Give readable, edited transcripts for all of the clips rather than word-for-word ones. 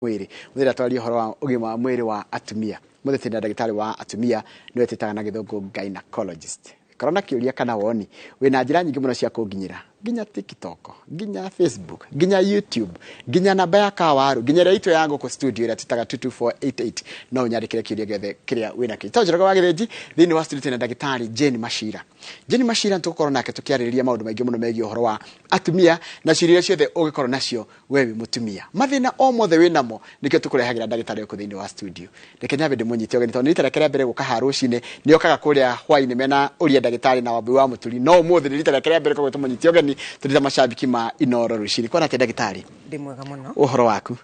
mwiri muthira twari horo wa ugima wa mwiri wa atumia muthira ndagitari wa atumia niwe titaga na githungu gynecologist korona kiuria kana woni wina njira nyingi muno cia kunginyira ginya TikTok ginya Facebook ginya YouTube ginya namba ya kawaru ginya reito yangu ku studio ira titaga 22488 no nyarikire kiuria giothe kiria wina ki tojera wa githeji thini wa studio na ndagitari Jane Mashira ntukoro nake tukiaririria maundu maingi muno megi uhoro wa atumia na ciria ciothe ugikoro nacio wewe mutumia mathina o mothe winamo nikio tukurehagira ndagitari ku thini wa studio rekenya bende munyite ogeni to nitara kere mbere gukaha rucine ni okaga kuria hwaini mena uria ndagitari na wabu wa muturi no muthe nitara kere mbere ko tumunyite ogeni tulita mashabiki ma Inoro rucine kwa nate ndagitari ndimwega muno uhoro waku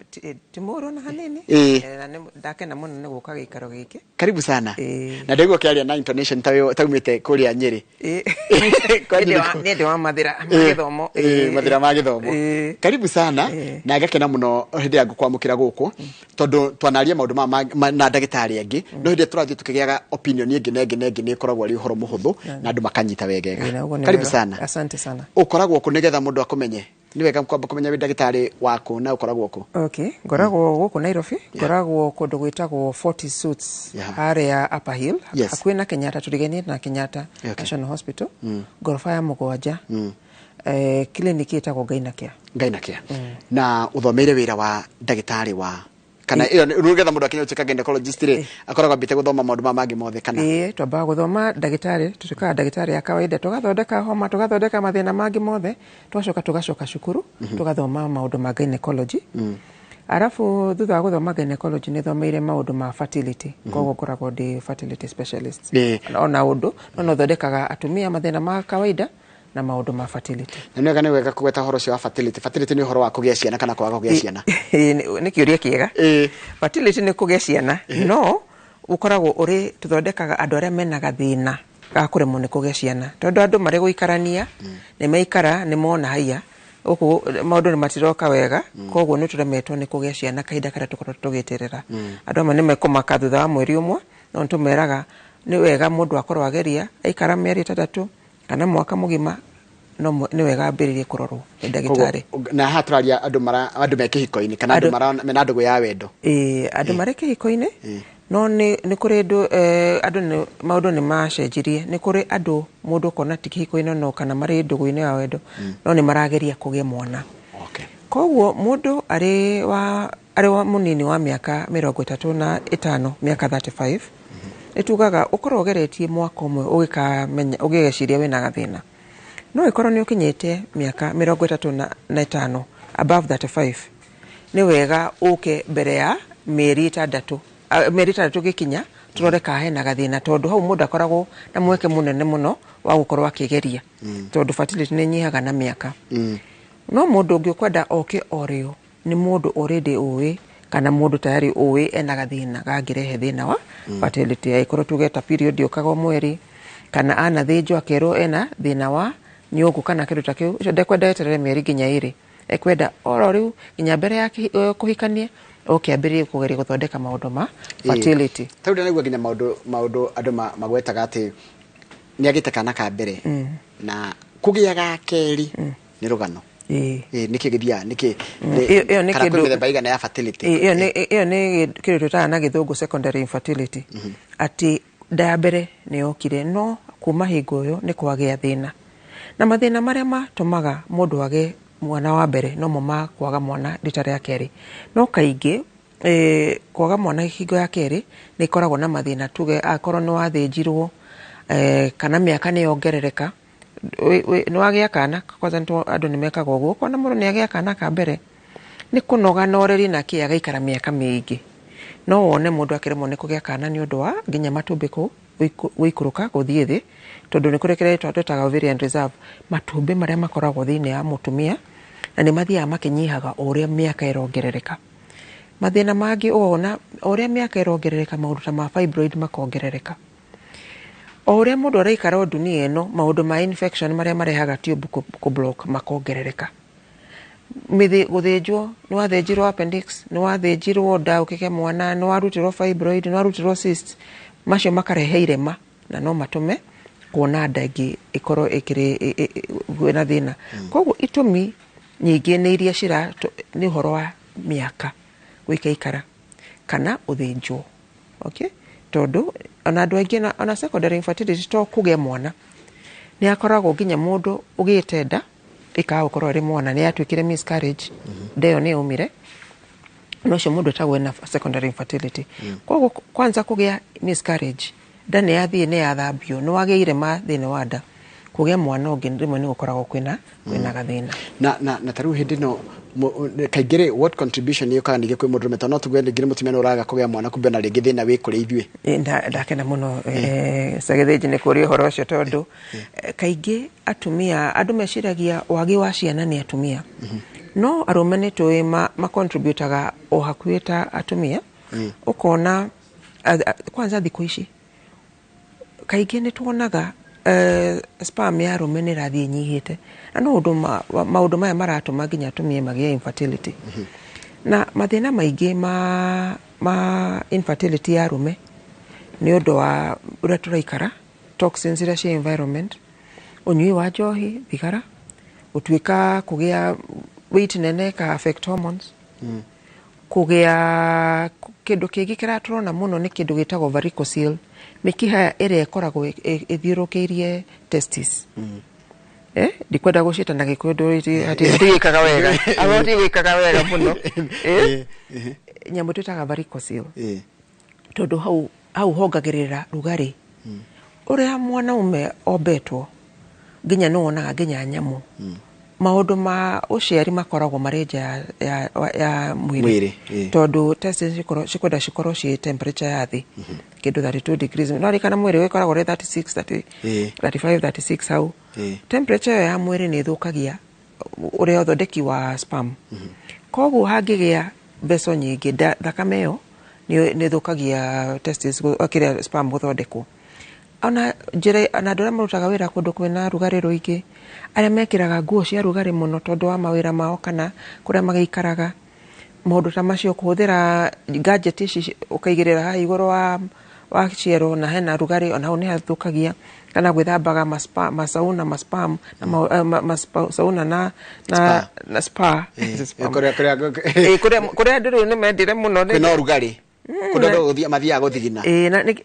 timuro na hanini na ndakena muno ne guka gikaro giki karibu sana na ndego kiaria na intonation taumite kuria Nyeri ni wa mathira magithomo mathira magithomo karibu sana na ngakena muno hindi yangu kwamukira guku tondu twanaria maundu na ndagitari angi no hindi turathie tukigiaga opinion ingi ni koragwo ri uhoro muhuthu na andu makanyita wegega karibu sana asante sana ukoragwo ku nigetha mundu akumenye ni wega kwamba kumenya ndagitari wako na ukoragwo ku okay ngoragwo guku Nairobi ngoragwo kundu gwitagwo 40 Suits area Upper Hill akwina Kenyatta turigenie na Kenyatta National Hospital gorofa ya mugwanja kliniki itagwo Gainacare na uthomeire wira wa ndagitari wa kana iyo rugetha mundu akinya utika gynecologist ri akoragwo bite guthoma maundu mangi mothe kana twamba guthoma ndagitari tutuka ndagitari ya kawaida tugathondeka homa tugathondeka mathina mangi mothe tugacoka cukuru tugathoma maundu ma gynecology arafu thutha guthoma gynecology ni thomeire maundu ma fertility koguo ngoragwo ndi fertility specialist ona undu no thondekaga atumia mathina ma kawaida na maundu ma fertility na nĩ wega kugweta horo cia fertility ni horo wa kugia ciana kana kwaga kugia ciana ni kiuria kiega fertility ni kugia ciana no ukoragwo uri tuthondekaga andu aria mena gathina ga kuremwo ni kugia ciana tondu andu mari guikarania ni maikara ni mona haya uku maundu ni matiroka wega koguo ni turemetwo ni kugia ciana kahinda karia tukorwo tugitirira andu amwe ni mekumaka thutha wa mweri umwe no tumeraga ni wega mundu akorwo ageria aikara mieri 3 kana mwaka mugima no ni wega ambiririe kurorwo ndagitari na haturaria andu mekihiko-ini kana andu mena ndugu ya wendo andu mari kihiko-ini no ni kuri andu ni maundu ni macenjirie ni kuri andu mundu kona tikihiko-ini no kana mari ndugu-ini ya wendo no ni marageria kugia mwana koguo mundu ari wa munini wa miaka 35 miaka 35 etugaga ukorwo geretie mwaka umwe ugikamenya ugigeciria wina gathina no ikorwo ni ukinyete miaka 35 above 35 ni wega uke mbere ya mieri 3 gikinya turore ka hena gathina tondu hau mundu akoragwo na mweke munene muno wa gukorwo akigeria tondu fertility ni nyihaga na miaka no mundu ungikwenda oke orio ni mundu already uwi kana mundu tayari uwi ena gathina gagirehe thina wa fertility aikoro tugeta period yokago mweri kana ana thijo akero ena thina wa nyugu kana kindu takiu ico ndekwenda eterere mieri ginya iri ekwenda oro riu ginya mbere ya kuhikanie okiambirie kugeria guthondeka maundu ma fertility tawida niguo ginya maundu andu magwetaga ati ni agite kana ka mbere na kugiaga keri ni rugano niki githia niki kana kwimire baigana ya fertility iyo ni kindu tutana na githungu secondary infertility ati ndambere ni okire no kuma hingo yo ni kwagia thina na mathina maria matumaga mundu age mwana wa mbere no mama kwaga mwana ritare ya keri no kaingi kwaga mwana hingo ya keri ni koragwo na mathina tuge akorwo no athinjirwo kana miaka ni yongerereka ni wagia kana kwanza nto andu ni mekaga uguo kona mundu ni agia kana ka mbere ni kunoga noreri na ki agaikara miaka mingi no wone mundu akiremwo ni kugia kana ni undu wa nginya matumbi ku wikuruka guthie thi tondu ni kurekeretwo twetaga ovarian reserve matumbi maria makoragwo thini ya mutumia na ni mathia makinyihaga uria miaka irongerereka mathina mangi ona uria miaka irongerereka maundu ta ma fibroid makongerereka uria mundu araikara dunia eno maundu ma infection maria marehaga tube ku block makongerereka mithi guthinjwo ni wathinjirwo appendix ni wathinjirwo nda ukike mwana ni warutirwo fibroid ni warutirwo cyst macio makarehe irema na no matume kuona ndangi ikoro ikiri gwina thina koguo itumi nyingi ni iria cira ni horo wa miaka gwikaikara kana uthinjwo. Okay, tondu ona andu aingi ona secondary infertility to kugia mwana ni akoragwo nginya mundu ugite nda ikaga gukorwo ri mwana ni atwikire miscarriage ndeyo ni umire no cio mundu etagwo na secondary infertility. Koguo kwanza kugia miscarriage nda ni yathie ni yathambio no wageire ma thini wa nda kugia mwana ungi rimwe ni gukoragwo kwina gathina na taru hindi no kaigire what contribution yo kana nige kwi mundu rume no tugwe ngire mutumia no raga kugia mwana kumbe na ringi thina wi kuri ithue ndakena muno sagetheji ni kuri horo cio tondu kaingi atumia andu meciragia wagi wa ciana ni atumia no arume ni tui ma contributaga o hakuita atumia ukona kwanza thiku ici kaingi ni tuonaga sperm ya arume ni rathie nyihite na no maundu maya maratuma nginya atumia magie infertility na mathina maingi ma infertility ya arume ni undu wa uria turaikara toxins ira cia environment unyui wa njohi thigara utwika kugia weight nene ka affect hormones kugia kindu kingi kiraturona muno ni kindu gitagwo varicocele mikiha ire ikoragwo ithiurukirie testis ndikwenda gucita na gikuyu hatigikaga wega aboti gikaga wega muno nyamu twitaga varicocele tondu hau hongagirira rugari uria mwanaume ombetwo nginya no wonaga nginya nyamu maundu ma uciari makoragwo marenja ya mwiri tondu testis cikorwo ci temperature ya thi kindu 32 degrees no kana mwiri wikoragwo ri 36 35 36 hau temperature ya mwiri ni thukagia uri uthondeki wa sperm koguo hangigia mbeco nyingi thakame yo ni thukagia testis akiria sperm guthondekwo ona njira ana ndora marutaga wira kundu kwina rugari ruingi aria mekiraga nguo cia rugari muno tondu wa mawira mao kana kuria magikaraga maundu ta macio kuhuthira gadget ici ukaigirira ha iguru wa ciero na hena rugari ona hau ni hathukagia kana gwithambaga masauna spam na sauna na spa kuria ndiru ni mendire muno kwina rugari kundo uthia mathia guthigina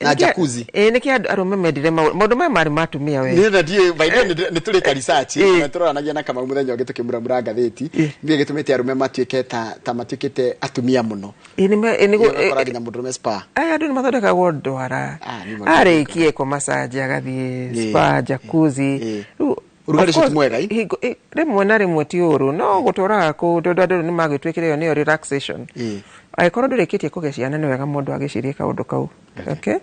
na jacuzzi niki arume mendire maundu mari matumia we ni ndie baida ni turika research na turanagia na kama muthenya ungi tukimura ngatheti mbie gitumite arume matuike ta matuikite atumia muno ni koraginya mundu spa andu ni mathondekagwo ndwara arikie ko massage agathie spa jacuzzi urugari cio mwega rimwe na rimwe ti uru no gutora ku tondu ni magitwikire yo ni relaxation aikorwo ndurikitie kugia ciana ni wega mundu agicirie kaundu kau okay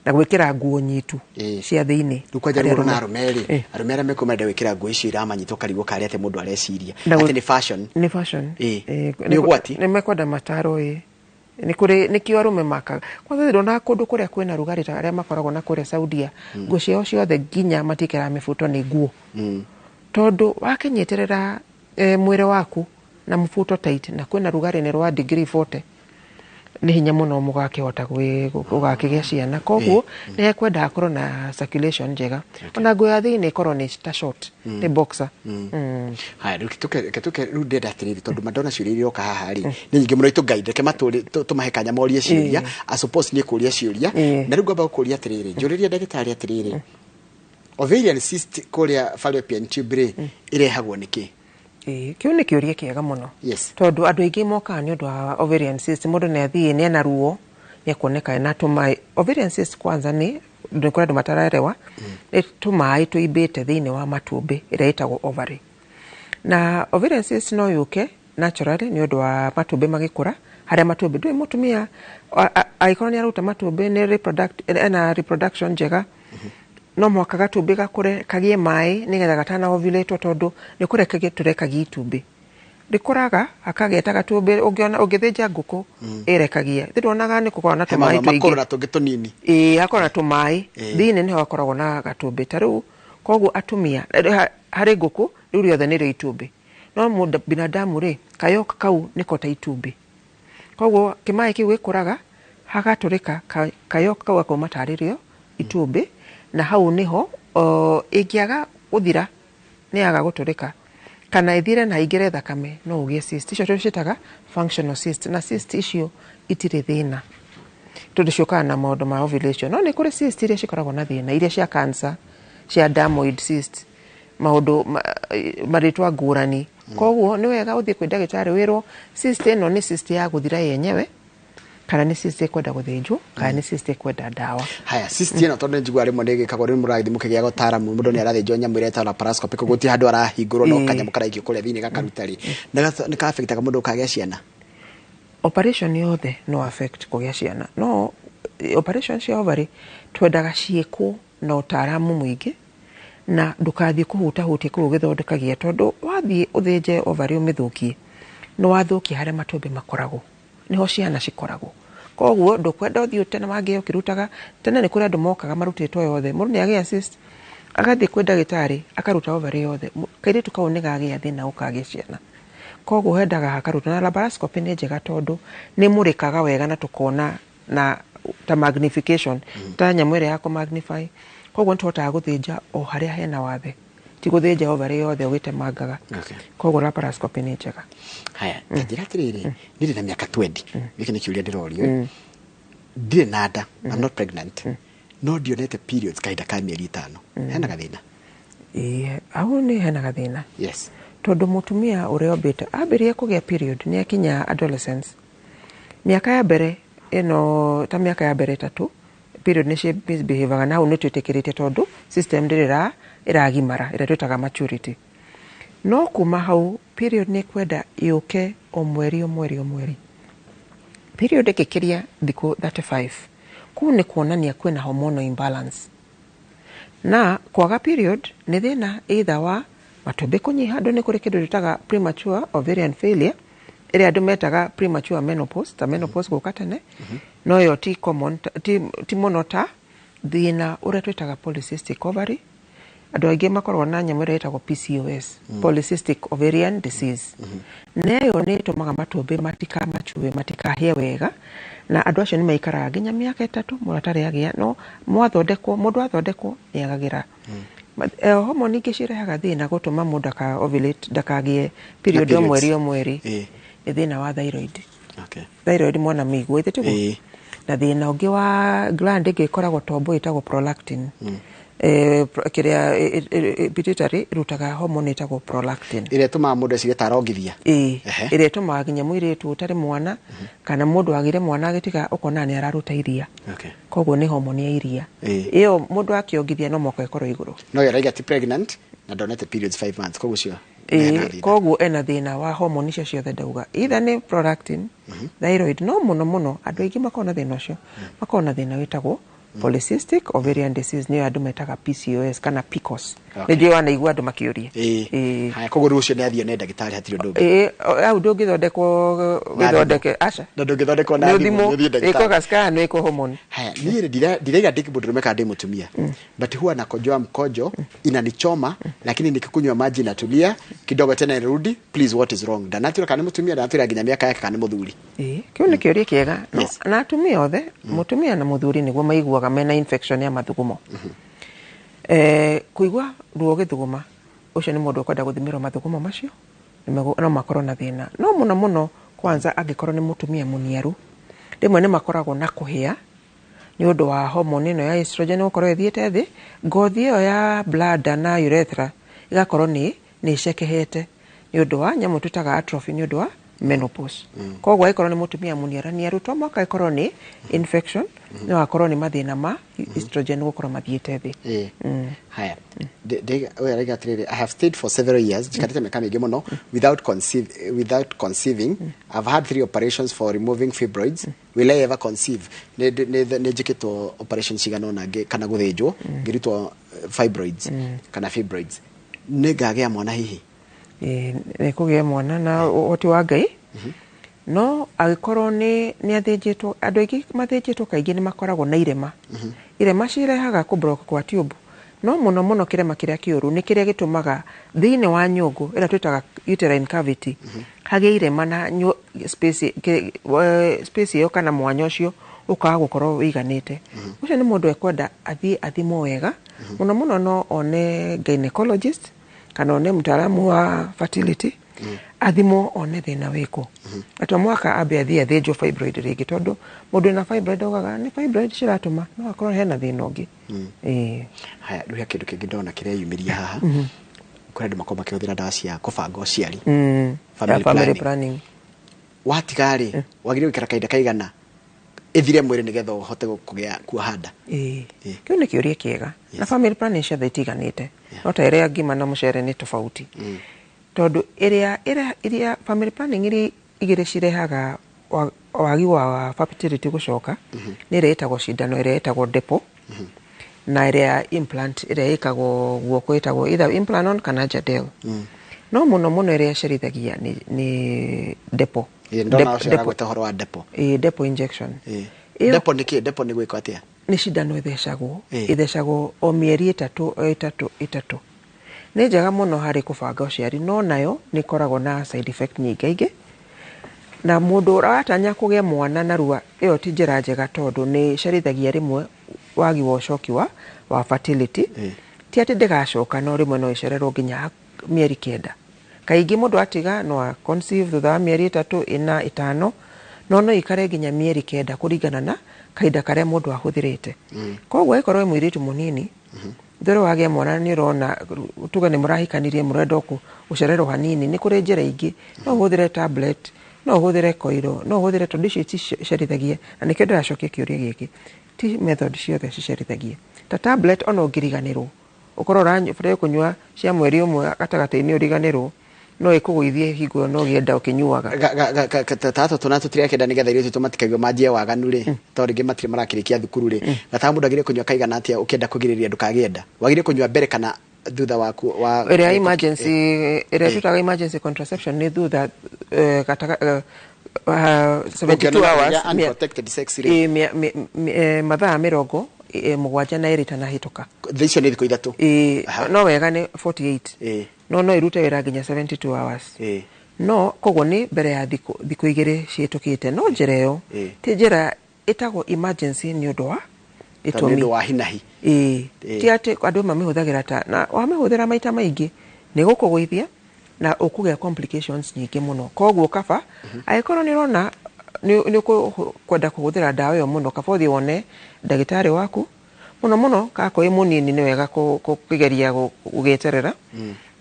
na gwikira nguo nyitu cia thiini ndukwaja ruru na arumeri arumeri mekomenda gwikira nguo icio iramanyitwo karigo kari ate mundu areciria ate ni fashion ni gwati ni mekwenda mataro ni kio arume makaga kwanza ndona kundu kuria kwina rugari ta aria makoragwo na kuria Saudia nguo cio ciothe nginya matikira mifuto ni nguo tondu wakinyeterera mwire waku na mfuto tight na kwina rugari ni rwa degree 40 ni hinya muno mugakihota gugakigia ciana koguo ni ekwenda akorwo na circulation njega ona nguo ya thiini ikorwo ni ta short ni boxer haya ruke rudeda atiriri tondu madona ciuria oka haha ri ni nyingi muno itugaide ke maturi tumahekanya morie ciuria I suppose ni kuria ciuria na rugo ba kuria atiriri njuriria ndagitari atiriri ovarian cyst kuria fallopian tube irehagwo niki kiu ni kiuria kiega muno tondu andu aingi moka ni undu wa ovarian cyst mundu ni athie ni na ruo ni kuoneka na tumai ovarian cyst kwanza ni ndikora andu matararewa ni tumai tuibite thiini wa matumbi ira itagwo ovary na ovarian cyst no yuke naturally ni undu wa matumbi magikura haria matumbi ndui mutumia aikorwo ni aruta matumbi ni reproduction njega no mwaka gatumbi gakure kagie mai nigetha gatana ovulate tondu ni kurekagia turekagia itumbi rikuraga akageta gatumbi ungiona ugithinja nguku irekagia thironaga ni kukorwo na tumai twingi makora tungi tunini akora na tumai thiini ni hakoragwo na gatumbi taru koguo atumia hari nguku riu riothe ni ri itumbi no binadamu ri kayoka kau niko ta itumbi koguo kimai kiu gikuraga hagaturika kayoka kau akoma taririo itumbi na hau niho ingiaga uthira ni aga guturika kana ithire na ingire thakame no ugie cyst icio tucitaga functional cyst na cyst icio itire thina tondu ciukaga na maundu ma ovulation no ni kuri cyst iria cikoragwo na thina iria cia cancer cia dermoid cyst maundu maritwa ngurani koguo ni wega uthie kwi ndagitari wirwo cyst ino ni cyst ya guthira yenyewe kana ni cyst ikwenda guthinjwo kana ni cyst ikwenda dawa. Haya cyst ino tondu njigwa rimwe ni gikagwo ri murathi mukigia gutaramu mundu ni arathinjwo nyamu ire ta laparoscopy kuguti handu arahingurwo no kanyamu karaikio kuria thini gakarutari ni ka affect mundu kagia ciana. Operation yothe no affect kugia ciana no operation cia ovary twendaga ciekwo na utaramu mwingi na ndukathie kuhutahutia kuu githondekagia tondu wathie uthinje ovary umithukie no wathukia haria matumbi makoragwo niho ciana cikoragwo koguo ndukwenda uthie tena mangi ukirutaga tena ni kuri andu mokaga marutitwo yothe mundu ni agia cyst agathie kwi ndagitari akaruta ovary yothe kairitu kau ni gagia thina ukagia ciana koguo hendaga hakaruta na laparoscopy ni njega tondu ni murikaga wega na tukona na ta magnification ta nyamu ire ya ku magnify koguo ntuhotaga guthinja o haria hena wathe ti guthinja ovary yothe ugitemangaga koguo laparoscopy ni njega. Haya njira tiriri niri na miaka 20 giki ni kiuria ndirorio ndire nada I'm not pregnant no dionete periods kaida ka mieri 5 hena gathina au ni hena gathina yes tondu mutumia ureobita abirie kugia period ni akinya adolescence miaka ya mbere ino ta miaka ya mbere 3 period ni misbehaving na unu twetekirite tondu system ndirira iragimara ira twitaga maturity no kuma hau period ni kwenda yuke o mweri period ikikiria thiku 35 ku ni kuonania kwina hormonal imbalance na kwaga period ni thina either wa matumbi kunyiha andu ni kuri kindu twitaga premature ovarian failure ire andu metaga premature menopause ta menopause guka tene no yo ti common ti monota thina uria twitaga polycystic ovary andu aingi makorwo na nyamu ire itagwo PCOS polycystic ovarian disease neyo ni tumaga matumbi matikahie wega na andu acio ni maikaraga nginya miaka 3 muratari agia no mundu athondekwo ni agagira hormone ingi cirehaga thina gutuma mundu aka ovulate ndakagie period o mweri ni thina wa thyroid. Thyroid mwana migwo ithitugo na thina ungi wa gland igikoragwo tombo itagwo prolactin kiria pituitary rutaga hormone itagwo prolactin ire tuma mundu cigetarongithia ire tuma ginya mwiri tu utari mwana kana mundu agire mwana agitiga ukona ni araruta iria koguo ni hormone ya iria iyo mundu akiongithia no moko ikorwo iguru no you get pregnant na donate periods 5 months koguo cio koguo ena thina wa hormone icio ciothe ndauga either ni prolactin thyroid no muno andu aingi makona thina ucio makona thina witagwo polycystic ovarian disease ni andu metaga PCOS kana PCOS ndio wanaigua andu makiuria haya koguo rucio ni athie ne ndagitari hatiri ndu au ndungithondekwo githondeke aca ndungithondekwo na thimu iko gaskana iko hormone. Haya ni direga diki budrume kadi mutumia but huwa nakojoa mkojo inanichoma lakini nikikunywa maji natulia kidogo tena irudi please what is wrong danatira kana mutumia danatira ginya miaka yake kana muthuri kiu ni kiuria kiega na atumia othe mutumia na muthuri niguo maiguaga mena infection ya mathugumo kuigua ruo githuguma ucio ni mundu ukwenda guthimirwo mathugumo macio no makorwo na thina no muno kwanza angikorwo ni mutumia muniaru rimwe ni makoragwo na kuhia ni undu wa hormone ino ya estrogen ukorwo ithiete thi ngothi iyo ya bladder na urethra igakorwo ni icekehete ni undu wa nyamu tutaga atrophy ni undu wa menopause koguo ikorwo ni mutumia muniarani arutwo mwaka ikorwo ni infection no akorwo ni mathina ma estrogen gukorwo mathiete thi haya I have stayed for several years jikatete miaka mingi muno without conceiving I've had 3 operations for removing fibroids will I ever conceive ne jikito operation cigano na kana guthinjwo ngirutwo fibroids kana fibroids ne gagea mwana hihi ni kugia mwana na oti wa Ngai no agikorwo ni athinjitwo andu aingi mathinjitwo kaingi ni makoragwo na irema irema cirehaga ku block kwa tube no muno kirema kiria kiuru ni kiria gitumaga thiine wa nyungu ira twitaga uterine cavity hage irema na space yo kana mwanya ucio ukaga gukorwo wiganite ucio ni mundu ekwenda athimo wega muno no one gynecologist kana one mtaalamu wa fertility athimo one thina wiko atwa mwaka ambe athie athinjwo fibroid ringi tondu mundu na fibroid ogaga ni fibroid ciratuma no akorwo hena thina ungi haya nduya kindu kingi ndona kireyumiria haha kuri andu makoma kihuthira ndawa cia kubanga uciari family planning watigari wagire gwikara kaida kaigana ithire mwiri nigetha uhote kugia kuhanda kiu ni kiuria kiega na family planning cia itiganite no ta iria ngima na mucere ni tofauti tondu iria family planning iri igire cirehaga wagi wa fertility gucoka ni iretagwo cindano iretagwo depo na iria implant iria ikagwo guoko itagwo either implanon kana jadel no muno iria cirithagia ni depo depo tahoro wa depo depo injection depo ni gwiko atia ni cindano ithecagwo o mieri itatu ni njega muno hari kubanga uciari no nayo ni koragwo na side effect nyingi na mundu uratanya kugia mwana na rua iyo ti njira njega tondu ni cirithagia rimwe wagi wa ucoki wa fertility ti ati ndigacoka no rimwe no icererwo nginya mieri 9 kaingi mundu atiga no conceive thutha wa mieri 3 4 5 no ikare nginya mieri 9 kuringana na kaida karia mundu ahuthirite koguo ikorwo mwiritu munini ndoro wage mwana ni rona tuga ni murahikanirie murenda ucererwo hanini ni kuri njira ingi no uhuthire tablet no uhuthire koiro no uhuthire tondu ici cicerithagia na nikio ndiracokia kiuria giki ti method ciothe cicerithagia ta tablet ono ngiriganirwo ukorwo uranyua kunyua cia mweri umwe gatagataini uriganirwo no ikuguithie hingo no gienda ukinyuaga tato tunato tria kenda nigetha irio tumatikagio majie waganu ri to ringi matire marakirikia thukuru ri gata mundu agire kunyua kaigana atia ukienda kugiriria ndukagienda wagire kunyua mbere kana thutha waku wa area emergency area tutaga emergency contraception ni thutha kata 72 hours unprotected sex ri mathaa mirongo mugwanja na iri tanahituka thicio ni thiku ithatu no wega ni 48 no irute wira nginya 72 hours no koguo ni mbere ya thiku igiri ciitukite no njira iyo ti njira itagwo emergency ni undu wa itumi wa hinahi ti ati andu mamihuthagira ta na wamihuthira maita maingi ni gukuguithia na ukugia complications nyingi muno koguo kaba aikorwo ni rona ni kwenda kuhuthira dawa yo muno kabothi wone ndagitari waku muno kako imunini ni wega kugeria gugeterera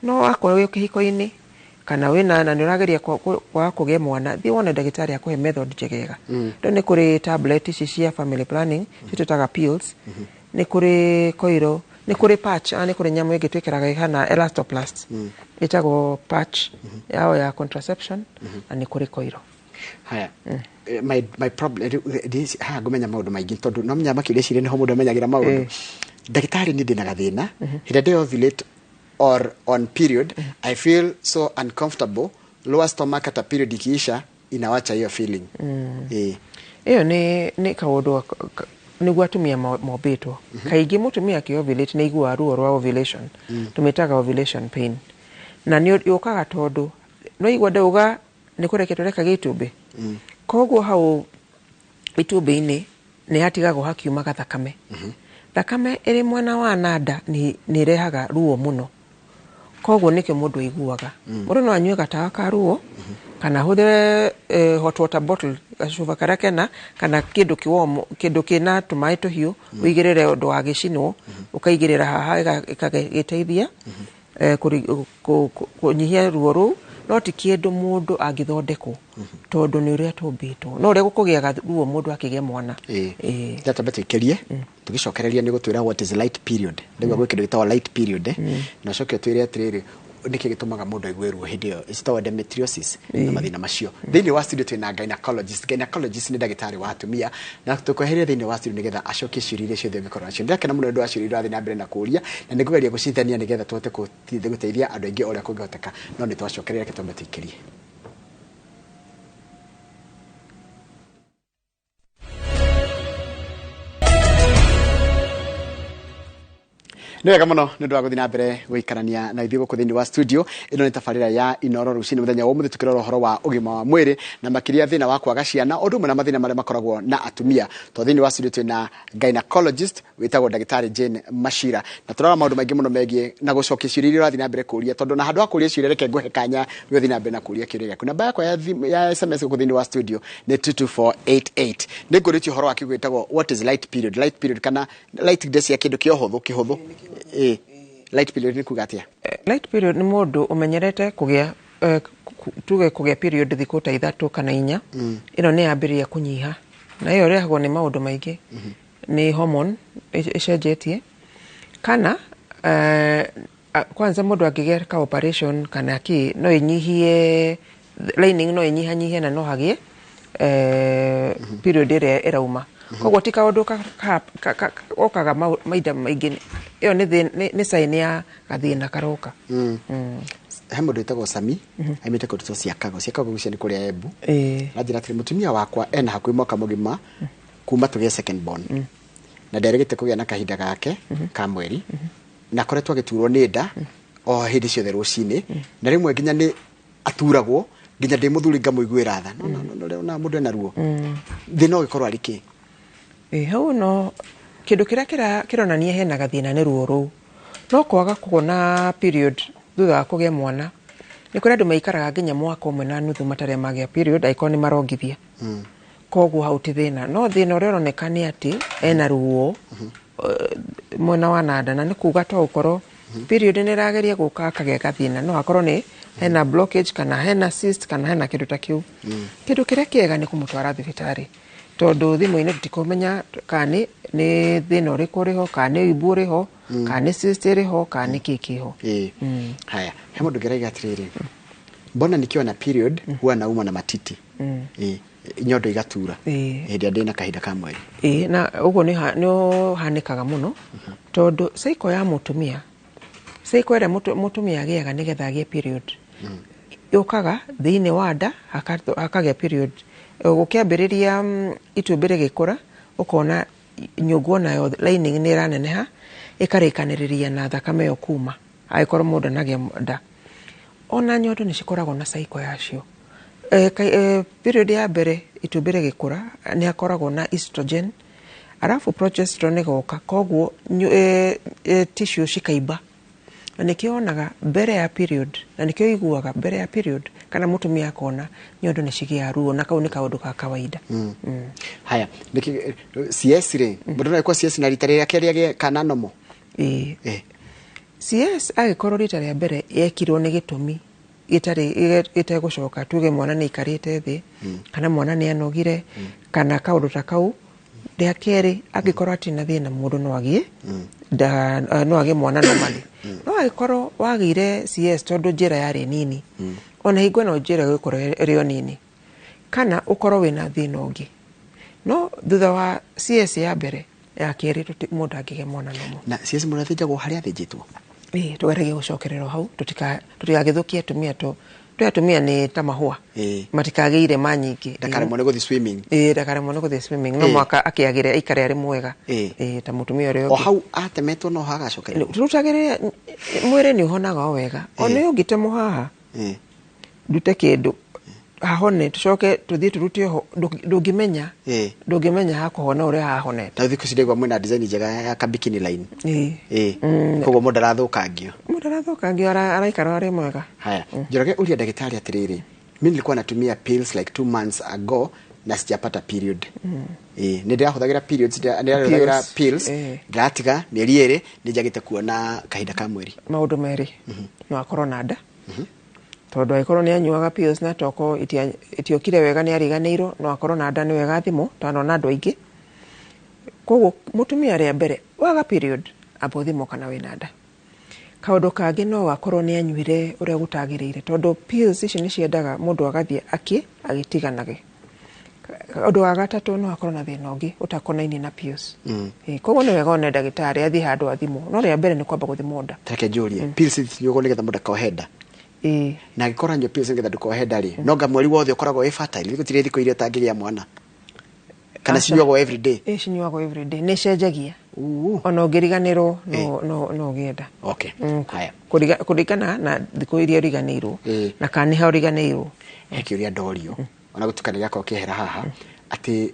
no akoro kihiko-ini kana wina na ni urageria kwa kugia mwana thi wone ndagitari akuhe method njegega ndo ni kuri tablet ici cia family planning citutaga pills ni kuri koiro ni kuri patch ni kuri nyamu ingi twikiraga ihana elastoplast itago patch yao ya contraception na ni kuri koiro haya my problem this ngumenya maundu maingi tondu no menya makiuria cire ni ho mundu amenyagira maundu ndagitari ni ndina gathina hinde ovulate or on period I feel so uncomfortable lower stomach at a period ikiisha inawacha hiyo feeling hiyo ni kaundu ni gwatumia mobito kaingi mutumia ki ovulate ni igua ruo rwa ovulation tumitaga ovulation pain na ni yokaga tondu no igwa ndauga ni kureketwo reka gitumbi koguo hau itumbi-ini ni hatigagwo hakiumaga thakame thakame iri mwena wa nada ni rehaga ruo muno koguo nikio mundu aiguaga mundu no anyue gatawa ka ruo kana huthire hot water bottle gacuba karia kena kana kindu kiwomo kindu kina tumai tuhiu uigirire undu wa gicinwo ukaigirira haha ikagiteithia kunyihia ruo ru no ti kindu mundu angithondekwo tondu ni uria tumbitwo no uria gukugiaga ruo mundu akigia mwana data betikerie tugicokereria ni gutwira what is light period ndigwa gwikindu gitawa light period na cokio twire atiriri niki gitumaga mundu aigue ruo hindi yo itawa endometriosis na mathina macio thiini wa studio twina gynecologist ni ndagitari wa atumia na tukoheria thiini wa studio nigetha acokie ciuria ciothe ngikorwo nacio ndakena muno ndu aciuria irathi na mbere na kuria na nigugeria gucithania nigetha tuhote guteithia andu aingi uria kungihoteka no ni twacokereria kitombe tuikirie nä wega må no nä ndå wa gå thiä na mbere gå ikarania na ithuä gå kå thä inä wa studio ä no nä tabarä ra ya Inoro rucinä må thenya wa må thä tå kä rora å horo wa å gima wa mwä rä na makä thä na wa kwaga ciana å ndå mwe na mathä na marä a makoragwo na atumia to thä inä wa studio twä na gynecologist wä tagwo ndagätarä Jane Machira na tå rora maå ndå maingä må no megiä na gå cokia ciå iria å rathiä na mbere kå ria tondå na handå wa kå ria ciå reke ngå he kanya wä thiä na mbere na kå ria kä ria gäaku namba yakwa ya SMS gå kå thä inä wa studio nä 22488 nä ngå rä tie å horo wa kä gwä tagwo what is light period kana light days ya kä ndå kä å hå thå light period ni kuga atia light period ni mundu umenyerete kugia tuge kugia period thikũ ta 3 kana 4 ino ni yambiria kunyiha na iyo rehagwo ni maundu maingi ni hormone icenjetie kana kwanza mundu angigia ka operation kana ki no inyihie lining no inyihanyihie na no hagie period ĩrĩa ĩrauma koguo ti kaũndũ okaga maita maingĩ ĩyo nĩ sign ya gathĩna karoka he mũndũ wĩtagwo Sami aimĩte kũndũ ciakago gucia nĩ kũrĩa Embu na njĩra atĩ mũtumia wakwa ena hakuhĩ mwaka mũgima kuma tũgĩe second born na nderĩgĩte kũgĩa na kahinda gake ka mweri na akoretwo agĩturwo nĩ nda o hĩndĩ ciothe rũcinĩ na rĩmwe nginya nĩ aturagwo nginya ndĩ mũthuri ngamũiguĩra tha no mũndũ ena ruo thĩna ũgĩkorwo arĩ kĩ hau no kindu kiria kironania hena gathina ni ruo ruu no kwaga kuona period thutha wa kugia mwana ni kuri andu maikaraga nginya mwaka umwe na nuthu matare magia period aiko ni marongithia koguo hau ti thina no thina uria uroneka ni ati ena ruo mwena wa nada na ni kuga to ukorwo period ni rageria guka akagia gathina no akorwo ni hena blockage kana hena cyst kana hena kindu ta kiu kindu kiria kiega ni kumutwara thibitari tondu thimu-inĩ tutikumenya kana nĩ thĩna ũrĩkũ ũrĩho kana nĩ ibu ũrĩho kana nĩ cyst ĩrĩho kana nĩ kĩĩ kĩho haya he mũndũ ngeraiga atĩrĩrĩ mbona nikiwa na period huwa nauma na matiti nyondo igatura hĩndĩ ĩrĩa ndĩ na kahinda ka mweri na ũguo nĩ hanĩkaga mũno tondu cycle ya mũtumia cycle ĩrĩa mũtumia agĩaga nĩgetha agĩe period yũkaga thĩinĩ wa nda akagĩa period gukiambiriria itumbire gikura ukona nyũngũ nayo lining ni iraneneha ikarikaniriria na thakame yo kuma aikorwo mundu nagia nda ona nyondo ni cikoragwo na cycle yacio period ya mbere itumbire gikura ni akoragwo na estrogen arafu progesterone igoka koguo tissue cikaimba na nikio onaga mbere ya period na nikio iguaga mbere ya period kana mutumia akona nyondo ni cigia ruo na kau ni kaundu ka kawaida haya CS re mundu na kwa CS na rita rĩrĩa kĩrĩa kana nomo CS agikorwo rita rĩa mbere yekirwo ni gitumi gitari gucoka tuge mwana ni ikarite thi kana mwana ni anogire kana kaundu ta kau rĩa kerĩ angikorwo ati na thina mundu no agie no agie mwana no mali no agikorwo wagire CS tondu njira yari nini ona hingwa no njira gukoro rio nini kana ukorwo wina thina ungi no thutha wa CS ya mbere ya keri mundu angige mwana no na CS mundu athijagwo haria athijitwo tugerege gucokerero hau tutigagithukia atumia atumia ni ta mahua matikagire manyingi ndakaremwo ni guthi swimming ndakaremwo ni guthi swimming no mwaka akiagire aikare ari mwega ta mutumia uri o hau atemetwo no hagacokerero turutagire mwire ni uhonaga wega ona ungitemo haha ndute kindu hahone tucoke tuthie turute ho ndungimenya hakuhona uria hahone ta thikũ ciregwa mwena design njega ya kabikini line koguo mundu arathũkangio araikara ari mwega haya njoroge uria ndagĩtarĩ atĩrĩrĩ mimi nilikuwa natumia pills like 2 months ago na sijapata period ni ndĩrahũthagĩra periods ndĩrahũthagĩra pills ndatiga mĩeri ĩrĩ nĩnjagĩte kuona kahinda ka mweri maũndũ merĩ no akorwo na nda tondu aikorwo ni anyuaga pills na toko itiokire wega ni ariganĩirwo no akorwo na nda ni wega thimo tano na andu aingi koguo mutumia ria mbere waga period abo thimo kana wina nda kaundu kangi no akorwo ni anyuire uria gutagiriire tondu pills ici ni ciendaga mundu agathie agitiganage kaundu wa gatatu no akorwo na thina ungi utakonaini na pills koguo ni wega one ndagĩtarĩ athie handu athimo no ria mbere ni kwamba guthimo nda take njurie pills nyugo ni getha mundu akohenda na gikora nyo pills ngetha ndukohenda ri no nga mweri wothe ukoragwo fertile gutire thiko iria tangĩgĩa mwana kana cinyuagwo every day cinyuagwo every day nĩ cenjagia ona ũngĩriganĩrwo no ũgĩenda okay haya kũringana na thikũ iria ũriganĩirwo na kana nĩ ũriganĩirwo kĩũria ndorio ona gũtukanĩria gakoo kĩhera haha atĩ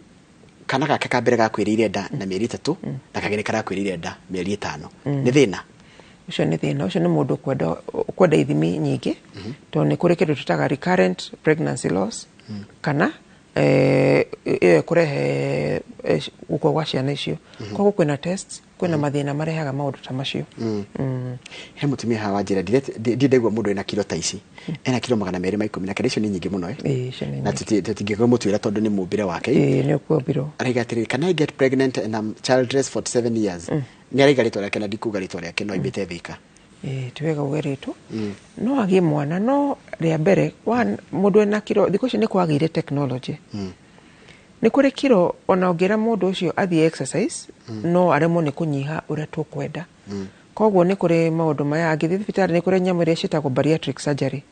kana gake ka mbere gakwĩrĩire nda na mĩeri 3 na kageni karakwĩrĩire nda mĩeri 5 nĩ thĩna ucio nĩ thĩna ucio nĩ mũndũ kwenda ithimi nyingĩ tondũ nĩ kũrĩ kĩndũ tũtaga recurrent pregnancy loss kana kurehe gũkua gwa ciana icio koguo kwĩna tests kwĩna mathĩna marehaga maũndũ ta macio he mũtumia hawa njĩra ndindaigua mũndũ ena kilo ta ici ena kilo 210 na icio nĩ nyingĩ mũno na tũtingĩmũtuĩra tondũ nĩ mũmbĩre wake nĩ ũkũmbirwo araiga atĩrĩrĩ can I get pregnant and I'm childless for 7 years nĩ araiga rĩtwa rĩake na ndikuga rĩtwa rĩake no aimĩte Thika ti wega ugeretwo no agĩe mwana no rĩa mbere mũndũ ena kilo thikũ ici nĩ kwagĩire technology nĩ kũrĩ kilo ona ũngĩra mũndũ ũcio athiĩ exercise no aremwo nĩ kũnyiha ũrĩa tũkwenda koguo nĩ kũrĩ maũndũ maya angĩthiĩ thibitarĩ nĩ kũrĩ nyamũ iria ciĩtagwo bariatric surgery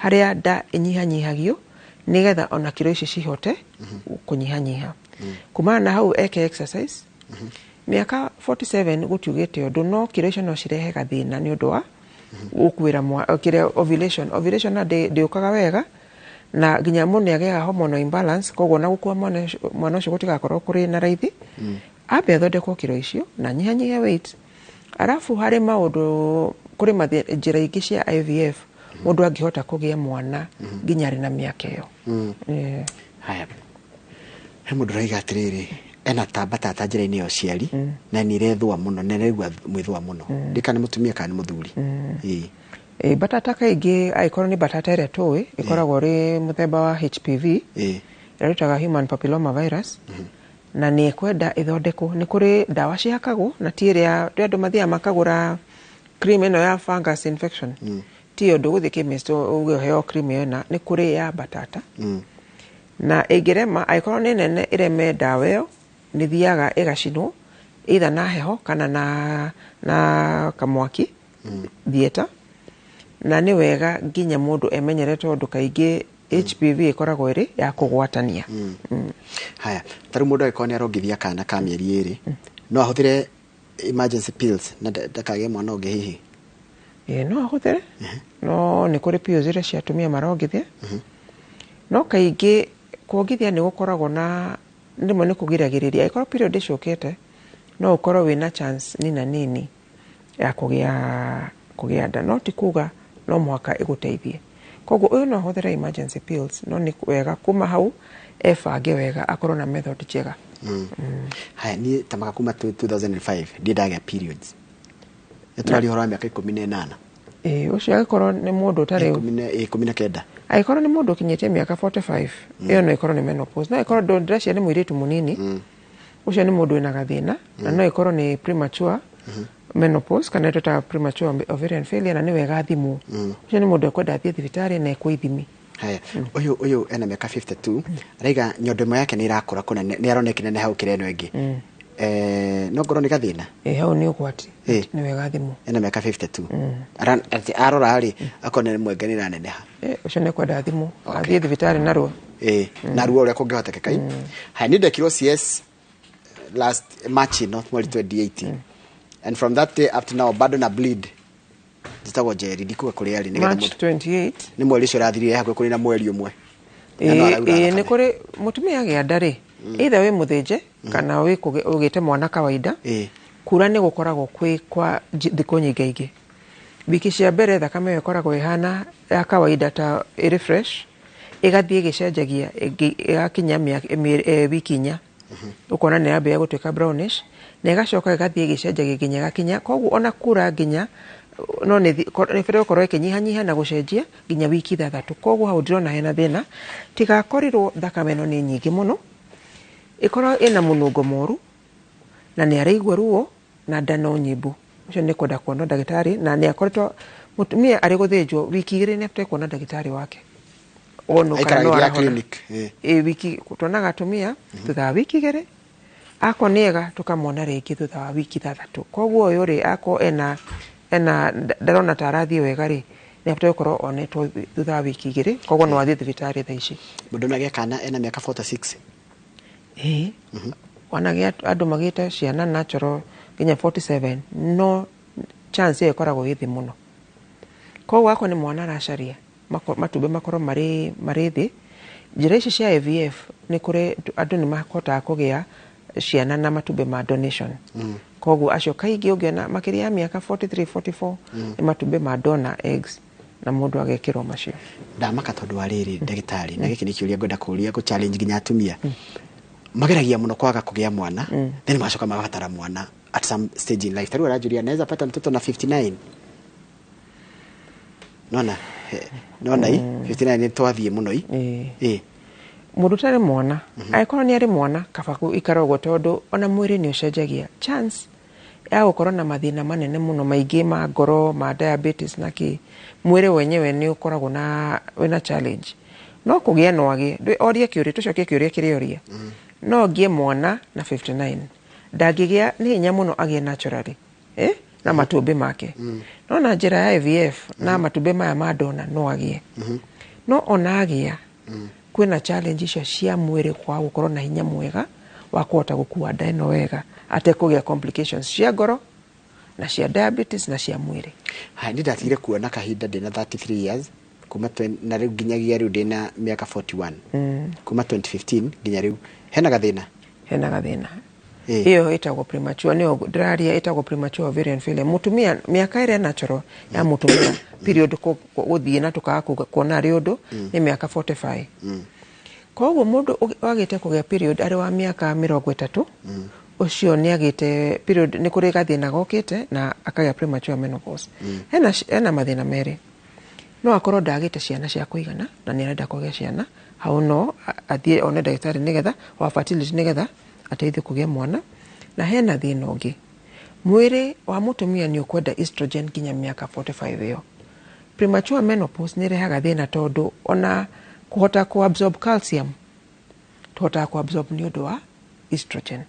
harĩa nda ĩnyihanyihagio nĩgetha ona kilo ici cihote kũnyihanyiha kumana na hau eke exercise mĩaka 47 gũtiugĩte ũndũ no kilo icio no cirehe gathĩna nĩ ũndũ wa gũkuĩra kĩrĩa ovulation na ndĩũkaga wega na nginya mũndũ agĩaga hormonal imbalance koguo na gũkua mwana ũcio gũtigakorwo kũrĩ na raithi ambe athondekwo kilo icio na nyihanyihe weight arafu harĩ maũndũ kũrĩ njĩra ingĩ cia IVF mũndũ angĩhota kũgĩa mwana nginya arĩ na mĩaka ĩyo haya he mũndũ raiga atĩrĩrĩ ena tambatata njĩra-inĩ ya ũciari na nĩ irethũa mũno na nĩraigua mwĩthũa mũno ndĩka nĩ mũtumia kana nĩ mũthuri batata kaingĩ angĩkorwo nĩ batata ĩrĩa tũĩ ĩkoragwo rĩ mũthemba wa HPV ĩrĩa ĩrutaga human papilloma virus na nĩ ekwenda ĩthondekwo nĩ kũrĩ ndawa cihakagwo na ti ĩrĩa andũ mathiaga makagũra cream ĩno ya fungus infection ti ũndũ gũthiĩ chemist uge ũheo cream ĩyo nĩ kũrĩ ya batata na ĩngĩrema angĩkorwo nĩ nene ĩreme ndawa ĩyo nĩ thiaga ĩgacinwo either na heho kana na kamwaki thieta na nĩ wega nginya mũndũ emenyerete tondũ kaingĩ HPV ĩkoragwo ĩrĩ ya kũgwatania haya tarĩ mũndũ angĩkorwo nĩ arongithia kana ka mĩeri 2 no ahũthĩre emergency pills na ndakagĩe mwana ũngĩ hihi no ahũthĩre no nĩ kũrĩ pills iria cia atumia marongithia no kaingĩ kuongithia nĩ gũkoragwo na rĩmwe nĩ kũgiragĩrĩria angĩkorwo period ĩcũkĩte no ũkorwo wĩna chance nini ya kũgĩa nda no ti kuga no mũhaka ĩgũteithie koguo ũyũ no ahũthĩre emergency pills no nĩ wega kuma hau ebange wega akorwo na method njega haya niĩ tamaga kuma 2005 ndagĩa periods nĩtũrari ũhoro wa mĩaka 18 ũcio angĩkorwo nĩ mũndũ ũtarĩ 19 angĩkorwo nĩ mũndũ ũkinyĩtie mĩaka 45 ĩyo no ĩkorwo nĩ menopause no ĩkorwo ndĩracia nĩ mũirĩtu mũnini ũcio nĩ mũndũ wĩna gathĩna na no ĩkorwo nĩ premature menopause kana ĩtwĩtaga premature ovarian failure na nĩ wega thimũ ũcio nĩ mũndũ ekwenda athiĩ thibitarĩ na ekwo ithimi haya ũyũ ena mĩaka 52 araiga nyondo ĩmwe yake nĩ irakũra kũnene nĩ aronekana nĩ hau kĩrĩa ĩno ĩngĩ no ngorwo nĩ gathĩna hau nĩ ũgwati nĩ wega thimũ ena mĩaka 52 arora rĩ akona nĩ mwenge nĩ raneneha ũcio nĩ kwenda thimũ athiĩ thibitarĩ narua na ruo ũrĩa kũngĩhotekeka haya nĩ ndekirwo CS last March mweri 2018 and from that day up to now bado na bleed zitagwo Jerry ndikuga kũrĩa arĩ March 28 nĩ mweri ũcio rathirire hakuhĩ kũrĩ na mweri ũmwe nĩ kũrĩ mũtumia agĩa nda rĩ either wĩ mũthĩnje kana ũgĩte mwana kawaida kura nĩ gũkoragwo kwa thikũ nyingaingĩ wiki cia mbere thakame ĩyo ĩkoragwo ĩhana ya kawaida ta ĩrĩ fresh ĩgathiĩ ĩgĩcenjagia ĩgakinya wiki 4 ũkona nĩ yambĩrĩria gũtuĩka brownish na ĩgacoka ĩgathiĩ ĩgĩcenjagia nginya ĩgakinya koguo ona kura nginya no nĩ bĩrĩ gũkorwo ĩkĩnyihanyiha na gũcenjia nginya wiki 3 koguo hau ndĩrona hena thĩna tigakorirwo thakame ĩno nĩ nyingĩ mũno ĩkorwo ĩna mũnungo mũru na nĩ araigua ruo na nda no nyimbu ũcio nĩ kwenda kuona ndagĩtarĩ na nĩ akoretwo mũtumia arĩ gũthĩnjwo wiki 2 nĩ after kuona ndagĩtarĩ wake ono kana no arahona wiki tuonaga atumia thutha wa wiki 2 ako nĩega tukamwona rĩngĩ thutha wa wiki 3 koguo ũyũ rĩ ako ena ndarona ta arathiĩ wega rĩ nĩ after gũkorwo onetwo thutha wa wiki 2 koguo no athiĩ thibitarĩ thaa ici mũndũ nagĩa kana ena mĩaka 46 wanagä andå magä te ciana natural nginya 47 no chance ä koragwo ä thä må no koguo akwo nä mwana aracaria matumbä makorwo marä thä njä ra ici cia IVF nä kå rä andå nä mahotaga kå gä a ciana na matumbä ma donation koguo acio kaingä å ngä ona makä ria ya mĩaka 43 44 nä matumbä ma donor eggs na må ndå agekä rwo macio ndamaka tondå wa rä rä ndagätarä na gä kä nä kä å ria ngwenda kå ria gå challenge nginya atumia mageragia må no kwaga kå gä a mwana then macoka magabatara mwana at some stage in life tarä u aranjå ria naweza pata mtoto na 59 nona 59 nä twathiä må no må ndå tarä mwana angäkorwo nä arä mwana kaba ikara å guo tondå ona mwä rä nä å cenjagia chance ya gå korwo na mathä na manene må no maingä ma ngoro ma diabetes na kä mwä rä wenyewe nä å koragwo na challenge no kå gä a no agä orie kä å ria tå cokie kä å ria kä rä oria no ngä mwana na 59 ndangä gä a nä hinya må no agä naturally na matumbä make no na njä ra ya IVF na matumbä maya ma dona no agä no ona agä a kwina challenge icio cia mwĩrĩ kwa gũkorwo na hinya mwega wa kũhota gũkua nda ĩno wega atekũgĩa complications cia ngoro na cia diabetes na cia mwĩrĩ. Nĩ ndatigire kuona kahinda ndĩna 33 years kuma na rĩu nginyagia rĩu ndĩna mĩaka 41 kuma 2015 nginya rĩu hena gathĩna iyo ĩtagwo premature nĩyo ndĩraria ĩtagwo premature ovarian failure mutumia mĩaka ĩrĩa natural ya mutumia period gũthiĩ na tũkaga kuona arĩ ũndũ nĩ mĩaka 45 koguo mũndũ wagĩte kũgĩa period arĩ wa mĩaka 30 ũcio nĩ agĩte period nĩ kũrĩ gathĩna gokĩte na akagĩa premature menopause hena mathĩna merĩ no akorwo ndagĩte ciana cia kũigana na nĩ arenda kũgĩa ciana hau no athiĩ one ndagĩtarĩ nĩgetha wa fertility nĩgetha ateithie kũgĩa mwana na hena thĩna ũngĩ mwĩrĩ wa mũtumia nĩ ũkwenda estrogen nginya mĩaka 45 ĩyo premature menopause nĩ rehaga thĩna tondũ ona kũhota absorb calcium tũhotaga absorb nĩ ũndũ wa estrogen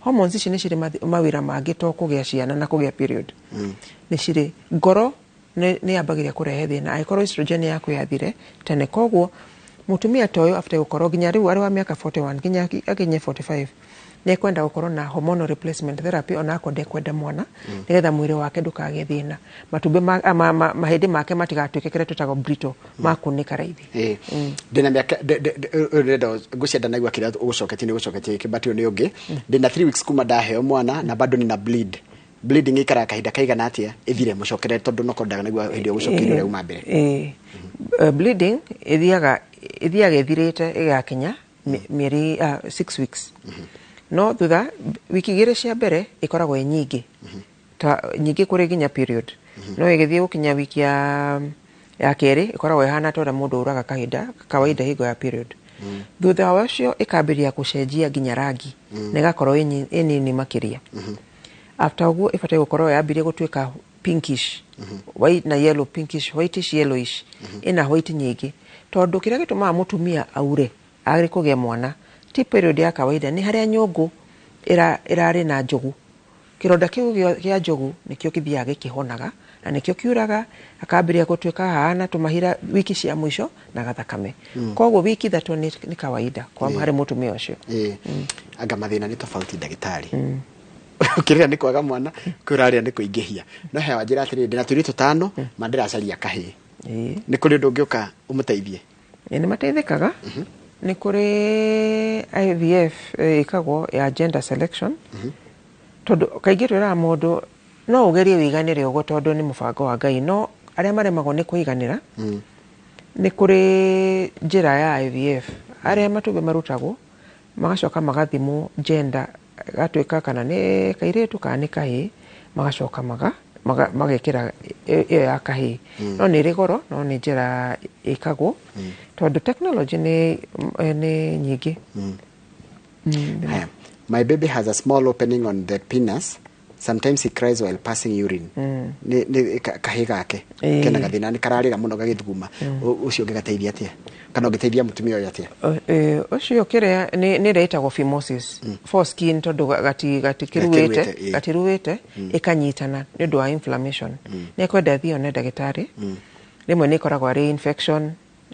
hormones ici nĩ cirĩ mawĩra mangĩ to kũgĩa ciana na kũgĩa period nĩ cirĩ ngoro nĩ yambagĩrĩria kũrehe thĩna angĩkorwo estrogen yaku yathire tene koguo mutumia toyo after gũkorwo nginya rĩu arĩ wa mĩaka 41 nginya akinye 45 nĩ kwenda gũkorwo na hormonal replacement therapy ona akwo ndekwenda mwana nĩgetha mwĩrĩ wake ndũkagĩe thĩna matumbĩ mahĩndĩ make matigatuĩke kĩrĩa twĩtaga brittle makũnĩka raithi ndĩna mĩaka ndĩrenda ngũcienda naigua kĩrĩa ũgũcoketie nĩ ũgũcoketie kĩmbatio nĩ ũngĩ ndĩna 3 weeks kuma ndaheo mwana na bado nina bleeding ikara kahinda kaigana atĩa ĩthire mũcokere tondũ no kondaga naigua hĩndĩ ũgũcokerio ũrĩa uma mbere bleeding ĩthiaga ĩthirĩte ĩgakinya mĩeri 6 weeks no thutha wiki 2 cia mbere ikoragwo nyingĩ nyingĩ kũrĩ nginya period no ĩgĩthiĩ gũkinya wiki ya kerĩ ikoragwo ihana ta ũrĩa mũndũ ũraga kahinda kawaida hingo ya period thutha wa ũcio ĩkambĩrĩria gũcenjia nginya rangi na ĩgakorwo ĩ nini makĩria after ũguo ĩbataire gũkorwo yambĩrĩrie gũtuĩka pinkish white na yellow pinkish whitish yellowish ĩna white nyingĩ tondũ kĩrĩa gĩtũmaga mũtumia aure arĩ kũgĩa mwana ti period ya kawaida nĩ harĩa nyũngũ ĩrarĩ na njogu kĩronda kĩu gĩa njogu nĩkĩo gĩthiaga gĩkĩhonaga na nĩkĩo kiuraga akambĩrĩria gũtuĩka hana tũmahira wiki cia mũico na gathakame koguo wiki 3 nĩ kawaida kwa harĩ mũtumia ũcio anga mathĩna nĩ tofauti ndagĩtarĩ ukirira ni kwaga mwana kwiraria ni kuingihia no hewa njira atiri ndina turi tutano mandiracaria kahii ni kuri ndu ngiuka umuteithie ni mateithikaga ni kuri IVF ikagwo ya gender selection tondu kaingĩ twĩraga mũndũ no ũgerie wĩiganĩre ũguo tondũ nĩ mũbango wa Ngai no arĩa maremagwo nĩ kũiganĩra nĩ kũrĩ njĩra ya IVF arĩa matumbĩ marutagwo magacoka magathimwo gender gatuĩka kana nĩ kairĩtu kana nĩ kahĩĩ magacoka magekĩra ĩyo ya kahĩĩ no nĩ ĩrĩ goro no nĩ njĩra ĩkagwo tondũ technology nĩ nyingĩ. My baby has a small opening on the penis. Sometimes he cries while passing urine. Ni kahĩĩ gake kena gathĩna nĩ kararĩra mũno gagĩthuguma ũcio ũngĩgateithia atĩa kana ũngĩteithia mũtumia ũyũ atĩa? Ũcio kĩrĩa nĩ ĩretagwo phimosis foreskin tondũ gatiruĩte ĩkanyitana nĩ ũndũ wa inflammation nĩ kwenda thiĩ one ndagĩtarĩ rĩmwe nĩ ĩkoragwo arĩ infection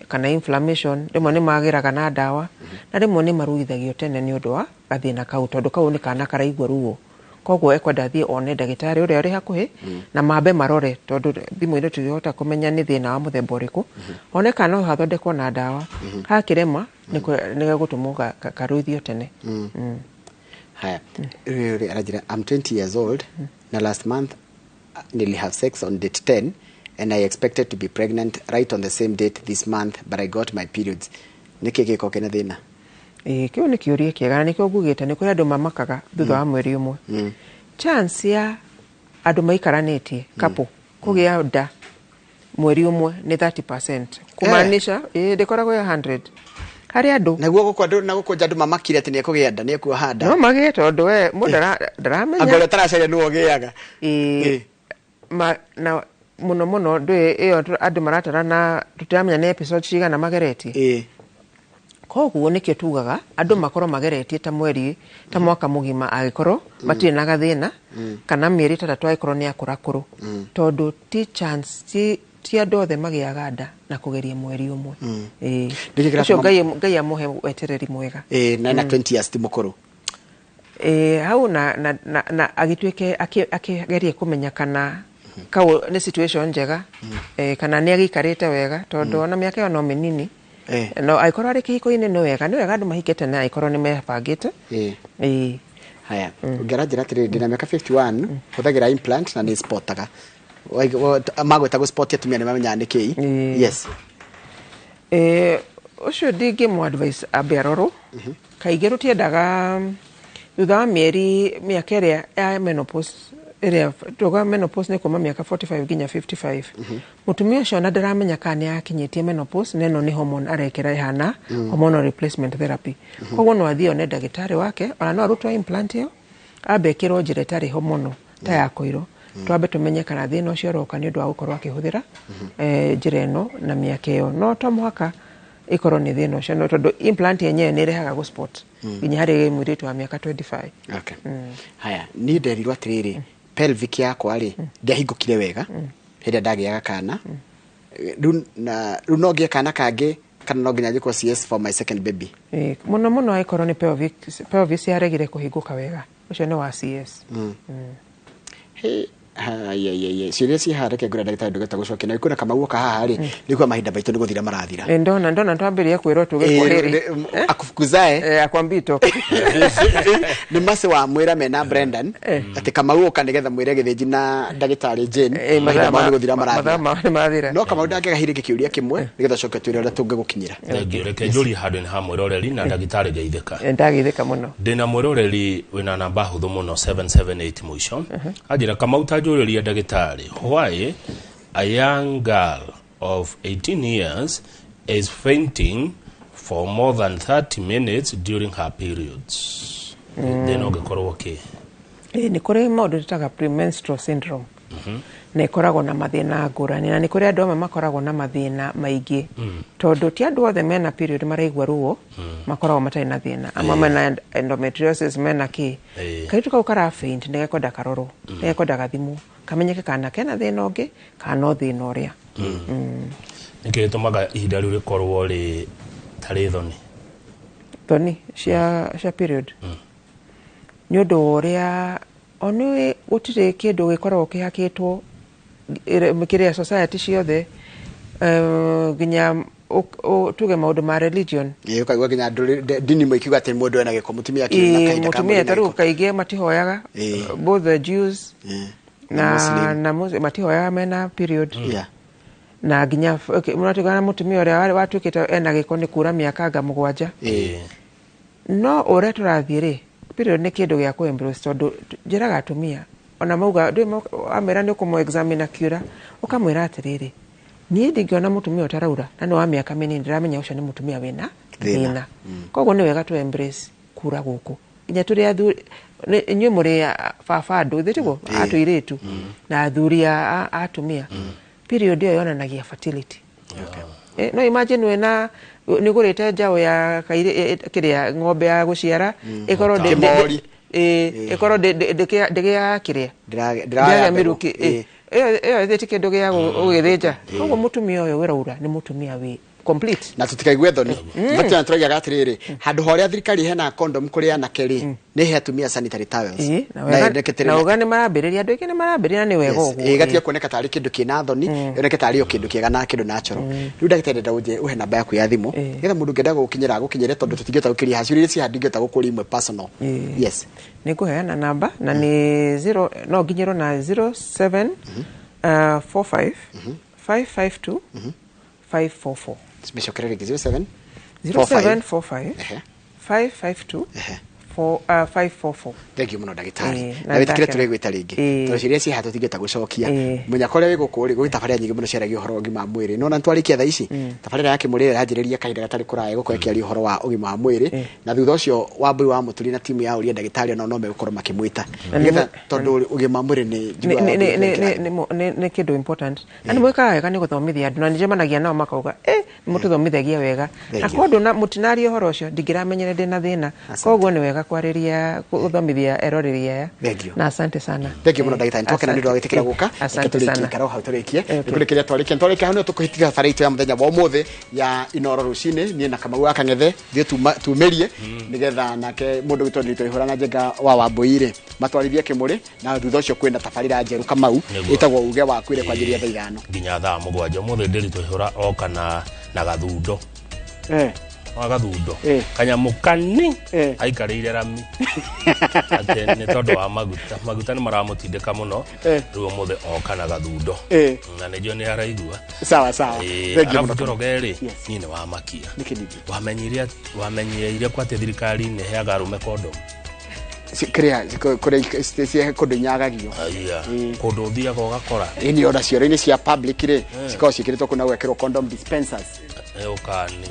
kana inflammation rimwe ni magiraga na dawa na rimwe ni maruithagio tene ni undu wa gathina kau tondu kau ni kana karaigua ruo koguo ekwenda thie one ndagitari uria uri hakuhi na mambe marore tondu thimu-ini tugihota kumenya ni thina wa muthemba uriku one kana hathondekwo na dawa hakirema ni gagutumwo karuithio tene. Haya, Rajira, I'm 20 years old na last month nearly have sex on date 10 and I expected to be pregnant right on the same date this month but I got my periods. Niki giko kena thina? Kiu ni kiuria kiega ni kio ngugite ni kuri andu mamakaga thutha wa mweri umwe. Chance ya andu maikaranetie couple kugia nda mweri umwe ni 30%. Kumaanisha ndikoragwo ya 100. Hari andu naguo guko andu mamakire ati ni kugia nda ni kuoha nda. No magire tondu we mundu ndaramenya. Angolo taracaria ni ogiaga. Na muno ndwe iyo andu maratara na tutamenya ni episode cigana mageretie. Koguo nikio tugaga andu makorwo mageretie ta mweri ta mwaka mugima agikorwo matire na gathina kana mieri 3 agikorwo ni akurakuru tondu ti chance ti andu othe magiaga nda na kugeria mweri umwe. Ucio ngai amuhe wetereri mwega. Na 20 years ti mukuru. Hau na agituike akigeria kumenya kana kau ni situation njega kana ni agikarite wega tondu ona miaka yo no minini. No aikoro ari kihiko-ini ni wega andu mahikete na aikoro ni mebangite. Haya, ngerajira atiri ndina miaka 51 huthagira implant na ni sportaga magweta go sport yatumia ni mamenya niki. Yes. Ucio dingi mu advice aberoro kaige rutiendaga thutha wa miaka iria ya menopause area toga menopause ni kuma miaka 45 ginya 55. Mutumia ucio na ndaramenya kana ni akinyitie menopause neno ni hormone arekera ihana hormonal replacement therapy. Koguo no athio ne ndagitari wake ona no arutwa implant yo abekirwo njira tari hormonal ta ya koiro twambe tumenye kana thina ucio roka ni undu wa gukorwo akihuthira njira eno na miaka iyo no to mwaka ikorwo ni thina ucio no tondu implant yenyewe ni rehaga go sport ginya hari mwiritu wa miaka 25. Okay. Haya, ni nderirwo atiriri pelvic yakwa ri ndahingukire wega hindi ndagiaga kana riu no ngie kana kangi kana no nginya njikwo CS for my second baby. Muno aikorwo ni pelvis yaregire kuhinguka wega ucio ni wa CS. Ciria ci hareke ngura ndagitari ndugeta gucokia na ikuna kama guoka haha ri nikuwa mahinda maitu ni guthira marathira. Ndona twambirie kwirwo tugikoreri akufukuzae akwambito ni mase wa mwira mena Brendan ati kama guoka nigetha mwire githiji na ndagitari Jane mahinda ma guthira marathira no kama ndage gahirike kiuria kimwe nigetha coke twire ora tungukinyira. Reke njuri handu ni ha mwiroreri na ndagitari geithika. Ndageithika muno. Ndina mwiroreri wina namba huthu muno 778 mwisho ajira kama utajuriria ndagitari why a young girl of 18 years is fainting for more than 30 minutes during her periods. Then ogekorwo okay. Ni kuri maundu tutaga premenstrual syndrome. Na ikoragwo na mathina ngurani na ni kuri andu amwe makoragwo na mathina maingi tondu ti andu othe mena period maraigua ruo makoragwo matari na thina amwe mena endometriosis mena ki kaitu kau kara faint ndigekwenda karoro ndigekwenda gathimu kamenyeke kana kena thina ungi kana thina uria niki tumaga ihinda riu rikorwo ri tari thoni cia period ni undu uria onu gutire kindu gikoragwo kihakitwo mikiria society ciothe ginya tuge maundu ma religion ukaigua ginya dini mwikiuga ati mundu ena giko mutumia kina kaida kama mutumia taru kaige matihoyaga both the Jews na matihoyaga mena period na ginya munatugana mutumia uria watuikite ena giko ni kura miaka nga 7 no ore turathire period ni kindu gya kuembrace tondu njiraga atumia ona mauga ndu amera ni kumo examine akiura ukamwira atiriri nie ndingiona mutumia utaraura na no wa miaka minini ndiramenya ucio ni mutumia wina thina koguo ni wega tu embrace kura guku inya turi athuri inywe muri baba andu thitigo atuiritu na athuri atumia period iyo yonanagia fertility. No imagine wena ni gurite njao ya kiria ng'ombe ya guciara ikorwo ikorwo ndegia kiria ndiraga miruki iyo theti kindu gia gugithinja koguo mutumia uyu wiraura ni mutumia wi complete. Na tutikaigwe thoni matia turagia gatiriri handu horia thirikari hena condom kuri anakeri ni he atumia sanitary towels na ugane marambiriria andu ingine marambiriria ni wega uguo gatia kuoneka tari kindu kina thoni yoneke tari o kindu kiega na kindu natural riu ndagitari ndauje uhe namba yaku ya thimu getha mundu ngenda gukinyire tondu tutingeta gukiria hacuri ci handingeta gukuri imwe personal. Yes, ni kuheana namba na ni 0 no ginyero na 07 45 552 544 Special 07 0745 552 544. Thank you muno ndagitari na witikire turegwita ringi tuciria ci hatu tingeta gucokia munya kore wigukuri gwitabaria nyingi muno ciaragia uhoro ngima mwiri no na twarikia tha ici tabarira yake muri yanjiriria kahinda gatari kuraye gukorekia uhoro wa ugima mwiri na thutha ucio Wambui wa Muturi na timu ya uria ndagitari no megukoro makimwita nigetha tondu ugima mwiri ni kindu important na ni mweka wega ni guthomithia andu na njemanagia nao makauga mututhomithagia wega na kondu na mutinari uhoro ucio ndingiramenyere ndina thina koguo ni wega kwariria guthomithia eroriria na asante sana. Thank you muno ndagitari twakena ndu agitikira guka tulikie karo hau turikie tukulikiria twarikie hano tukuhitiga farito ya muthenya wa umuthi ya Inoro rucini ni na Kamau Akang'ethe thie tumerie nigetha nake mundu gitu ni twihura na Njenga wa Wambui matwarithie kimuri na thutha ucio kwenda tabarira njeru Kamau itagwo uge wa kwire kwanjiria thaa 5 nginya thaa 7 umuthi ndiri twihura oka na gathundo Gathundo kanyamu kani aikarire rami ate ni tondu wa maguta ni maramutindika muno riu umuthe oka na Gathundo na nijo ni araigua sawa arabu torogeri ni wa makia wamenyiria kwa thirikari ni heaga arume condom sikria kore kodo nyagagio kodo thia gogakora ini ona cioro-ini cia public ri cikao cikiritwo kuna gwekirwo condom dispensers ukani